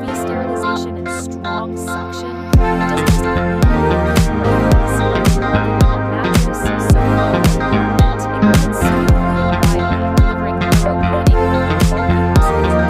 UV sterilization and strong suction. It doesn't just clean your mattress, sofa, or carpet. It cleans smoothly and widely, delivering thorough cleaning without bulky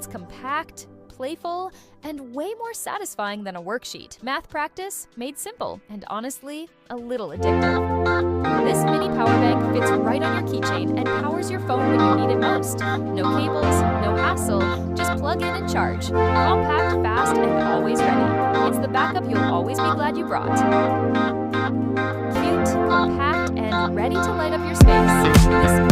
It's compact, playful, and way more satisfying than a worksheet. Math practice made simple and honestly, a little addictive. This mini power bank fits right on your keychain and powers your phone when you need it most. No cables, no hassle, just plug in and charge. Compact, fast, and always ready. It's the backup you'll always be glad you brought. Cute, compact, and ready to light up your space. This